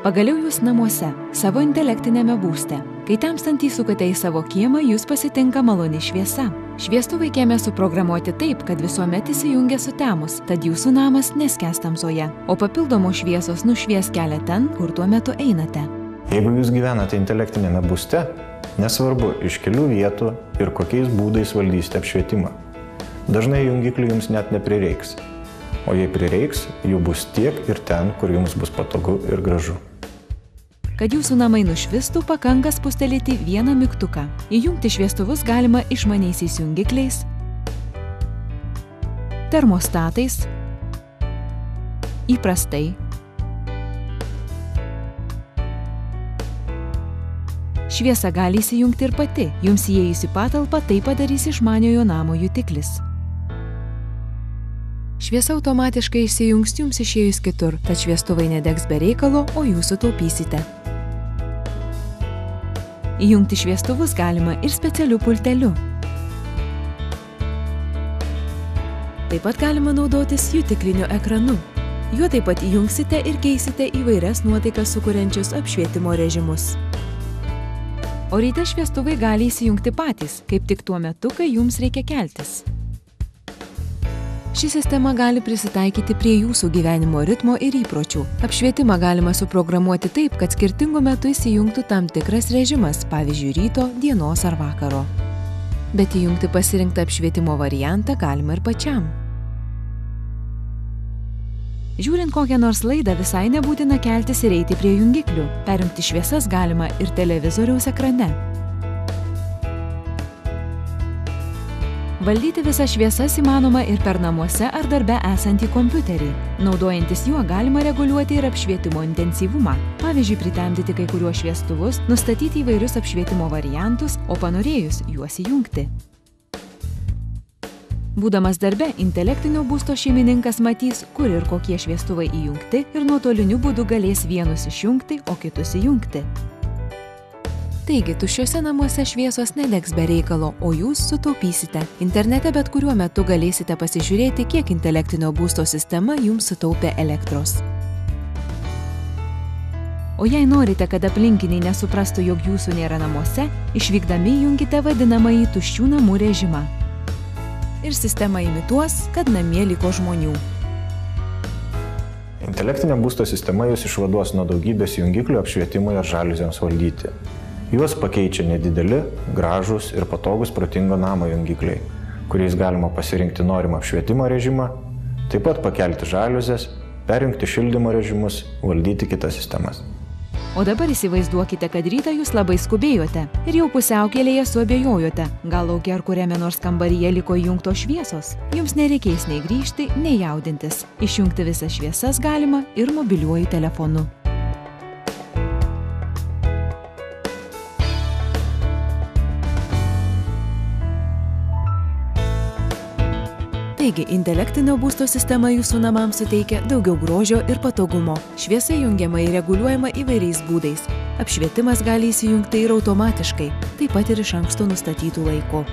Pagaliau jūs namuose, savo intelektinėme būste. Kai temstant įsukate į savo kiemą, jūs pasitinka maloni šviesa. Šviestuvai kieme suprogramuoti taip, kad visuomet įsijungia sutemus, tad jūsų namas neskęs tamsoje, o papildomos šviesos nušvies kelią ten, kur tuo metu einate. Jeigu jūs gyvenate intelektinėme būste, nesvarbu iš kelių vietų ir kokiais būdais valdysite apšvietimą. Dažnai jungiklių jums net neprireiks, o jei prireiks, jų bus tiek ir ten, kur jums bus patogu ir gražu. Kad jūsų namai nušvistų, pakanka spustelėti vieną mygtuką. Įjungti šviestuvus galima išmaniaisiais jungikliais, termostatais, įprastai, šviesa gali įsijungti ir pati. Jums įėjus į patalpą tai padarys išmaniojo namo jutiklis. Šviesa automatiškai įsijungs jums išėjus kitur, tad šviestuvai nedegs be reikalo, o jūs sutaupysite. Įjungti šviestuvus galima ir specialiu pulteliu. Taip pat galima naudotis jutikliniu ekranu. Juo taip pat įjungsite ir keisite įvairias nuotaikas sukuriančius apšvietimo režimus. O ryte šviestuvai gali įsijungti patys, kaip tik tuo metu, kai jums reikia keltis. Ši sistema gali prisitaikyti prie jūsų gyvenimo ritmo ir įpročių. Apšvietimą galima suprogramuoti taip, kad skirtingu metu įsijungtų tam tikras režimas, pavyzdžiui, ryto, dienos ar vakaro. Bet įjungti pasirinktą apšvietimo variantą galima ir pačiam. Žiūrint kokią nors laidą, visai nebūtina keltis ir eiti prie jungiklių. Perjungti šviesas galima ir televizoriaus ekrane. Valdyti visas šviesas įmanoma ir per namuose ar darbe esantį kompiuterį. Naudojantis juo galima reguliuoti ir apšvietimo intensyvumą. Pavyzdžiui, pritemdyti kai kuriuos šviestuvus, nustatyti įvairius apšvietimo variantus, o panorėjus juos įjungti. Būdamas darbe, intelektinio būsto šeimininkas matys, kur ir kokie šviestuvai įjungti ir nuotoliniu būdu galės vienus išjungti, o kitus įjungti. Taigi, tuščiuose namuose šviesos nedegs be reikalo, o jūs sutaupysite. Internete bet kuriuo metu galėsite pasižiūrėti, kiek intelektinio būsto sistema jums sutaupė elektros. O jei norite, kad aplinkiniai nesuprastų, jog jūsų nėra namuose, išvykdami įjunkite vadinamąjį tuščių namų režimą. Ir sistema imituos, kad namie liko žmonių. Intelektinė būsto sistema jūs išvaduos nuo daugybės jungiklių apšvietimui ar žaliuzėms valdyti. Juos pakeičia nedideli, gražūs ir patogus protingo namo jungikliai, kuriais galima pasirinkti norimą apšvietimo režimą, taip pat pakelti žaliuzes, perjungti šildymo režimus, valdyti kitas sistemas. O dabar įsivaizduokite, kad rytą jūs labai skubėjote ir jau pusiaukelėje suabejojote, gal lauke ar kuriame nors kambaryje liko įjungtos šviesos. Jums nereikės nei grįžti, nei jaudintis. Išjungti visas šviesas galima ir mobiliuoju telefonu. Taigi, intelektinio būsto sistema jūsų namams suteikia daugiau grožio ir patogumo. Šviesa jungiama ir reguliuojama įvairiais būdais. Apšvietimas gali įsijungti ir automatiškai, taip pat ir iš anksto nustatytų laiku.